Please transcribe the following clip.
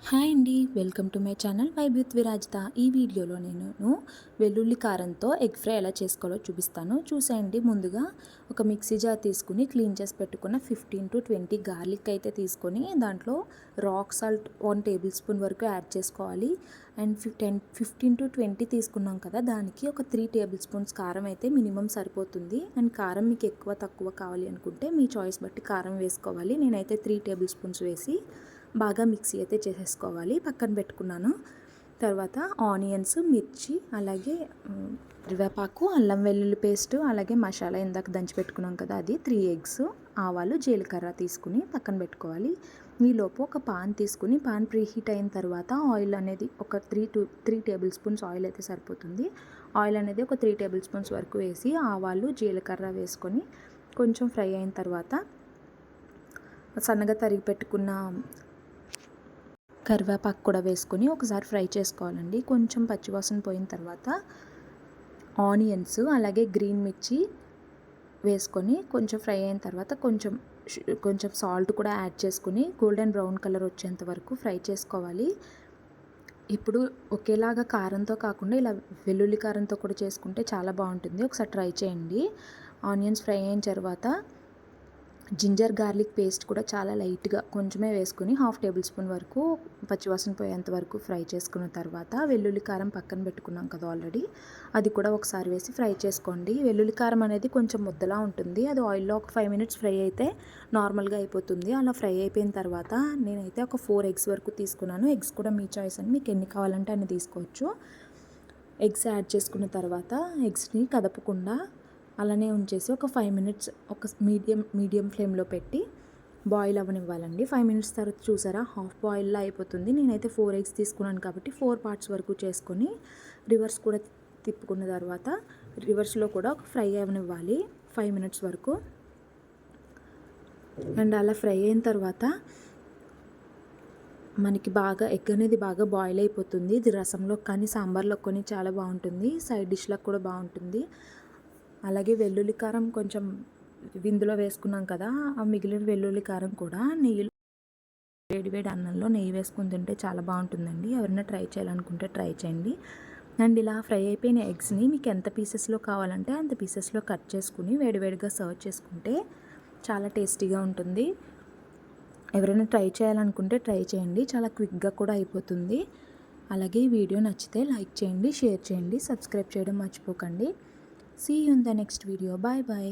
Hi అండి, welcome to my channel vibe with Virajitha. ఈ వీడియోలో నేను వెల్లుల్లి కారంతో ఎగ్ ఫ్రై ఎలా చేసుకోవాలో చూపిస్తాను. చూసేయండి. ముందుగా ఒక మిక్సీ జార్ తీసుకుని క్లీన్ చేసి పెట్టుకున్న 15 to 20 గార్లిక్ అయితే తీసుకొని దాంట్లో రాక్ సాల్ట్ 1 టేబుల్ స్పూన్ వరకు యాడ్ చేసుకోవాలి. అండ్ 15 to 20 తీసుకున్నాం కదా, దానికి ఒక 3 టేబుల్ స్పూన్స్ కారం అయితే మినిమం సరిపోతుంది. అండ్ కారం మీకు ఎక్కువ తక్కువ కావాలి అనుకుంటే మీ చాయిస్ బట్టి కారం వేసుకోవాలి. నేనైతే 3 టేబుల్ స్పూన్స్ వేసి బాగా మిక్సీ అయితే చేసేసుకోవాలి. పక్కన పెట్టుకున్నాను. తర్వాత ఆనియన్స్, మిర్చి, అలాగే కరివేపాకు, అల్లం వెల్లుల్లి పేస్ట్, అలాగే మసాలా ఇందాక దంచి పెట్టుకున్నాం కదా, అది 3 ఎగ్స్, ఆవాలు, జీలకర్ర తీసుకుని పక్కన పెట్టుకోవాలి. ఈలోపు ఒక పాన్ తీసుకుని పాన్ ప్రీహీట్ అయిన తర్వాత ఆయిల్ అనేది ఒక 3 టేబుల్ స్పూన్స్ ఆయిల్ అయితే సరిపోతుంది. ఆయిల్ అనేది ఒక 3 టేబుల్ స్పూన్స్ వరకు వేసి ఆవాలు, జీలకర్ర వేసుకొని కొంచెం ఫ్రై అయిన తర్వాత సన్నగా తరిగి పెట్టుకున్న కరివేపాకు కూడా వేసుకొని ఒకసారి ఫ్రై చేసుకోవాలండి. కొంచెం పచ్చివాసన పోయిన తర్వాత ఆనియన్స్, అలాగే గ్రీన్ మిర్చి వేసుకొని కొంచెం ఫ్రై అయిన తర్వాత కొంచెం సాల్ట్ కూడా యాడ్ చేసుకుని గోల్డెన్ బ్రౌన్ కలర్ వచ్చేంత వరకు ఫ్రై చేసుకోవాలి. ఇప్పుడు ఒకేలాగా కారంతో కాకుండా ఇలా వెల్లుల్లి కారంతో కూడా చేసుకుంటే చాలా బాగుంటుంది. ఒకసారి ట్రై చేయండి. ఆనియన్స్ ఫ్రై అయిన తర్వాత జింజర్ గార్లిక్ పేస్ట్ కూడా చాలా లైట్గా కొంచెమే వేసుకుని 1/2 టేబుల్ స్పూన్ వరకు పచ్చివాసన పోయేంత వరకు ఫ్రై చేసుకున్న తర్వాత వెల్లుల్లి కారం పక్కన పెట్టుకున్నాం కదా ఆల్రెడీ, అది కూడా ఒకసారి వేసి ఫ్రై చేసుకోండి. వెల్లుల్లి కారం అనేది కొంచెం ముద్దలా ఉంటుంది. అది ఆయిల్లో ఒక 5 minutes ఫ్రై అయితే నార్మల్గా అయిపోతుంది. అలా ఫ్రై అయిపోయిన తర్వాత నేనైతే ఒక 4 eggs వరకు తీసుకున్నాను. ఎగ్స్ కూడా మీ చాయిస్ అని, మీకు ఎన్ని కావాలంటే అన్ని తీసుకోవచ్చు. ఎగ్స్ యాడ్ చేసుకున్న తర్వాత ఎగ్స్ని కదపకుండా అలానే ఉంచేసి ఒక 5 minutes ఒక మీడియం ఫ్లేమ్లో పెట్టి బాయిల్ అవ్వనివ్వాలండి. 5 minutes తర్వాత చూసారా, హాఫ్ బాయిల్లో అయిపోతుంది. నేనైతే 4 eggs తీసుకున్నాను కాబట్టి 4 parts వరకు చేసుకొని రివర్స్ కూడా తిప్పుకున్న తర్వాత రివర్స్లో కూడా ఒక ఫ్రై అవ్వనివ్వాలి 5 minutes వరకు. అండ్ అలా ఫ్రై అయిన తర్వాత మనకి బాగా ఎగ్ అనేది బాగా బాయిల్ అయిపోతుంది. ఇది రసంలో కానీ సాంబార్లో కానీ చాలా బాగుంటుంది. సైడ్ డిష్లకు కూడా బాగుంటుంది. అలాగే వెల్లుల్లి కారం కొంచెం విందులో వేసుకున్నాం కదా, ఆ మిగిలిన వెల్లుల్లి కారం కూడా వేడివేడి అన్నంలో నెయ్యి వేసుకుని తింటే చాలా బాగుంటుందండి. ఎవరైనా ట్రై చేయాలనుకుంటే ట్రై చేయండి. అండ్ ఇలా ఫ్రై అయిపోయిన ఎగ్స్ని మీకు ఎంత పీసెస్లో కావాలంటే అంత పీసెస్లో కట్ చేసుకుని వేడివేడిగా సర్వ్ చేసుకుంటే చాలా టేస్టీగా ఉంటుంది. ఎవరైనా ట్రై చేయాలనుకుంటే ట్రై చేయండి. చాలా క్విక్గా కూడా అయిపోతుంది. అలాగే ఈ వీడియో నచ్చితే లైక్ చేయండి, షేర్ చేయండి, సబ్స్క్రైబ్ చేయడం మర్చిపోకండి. See you in the next video. Bye bye.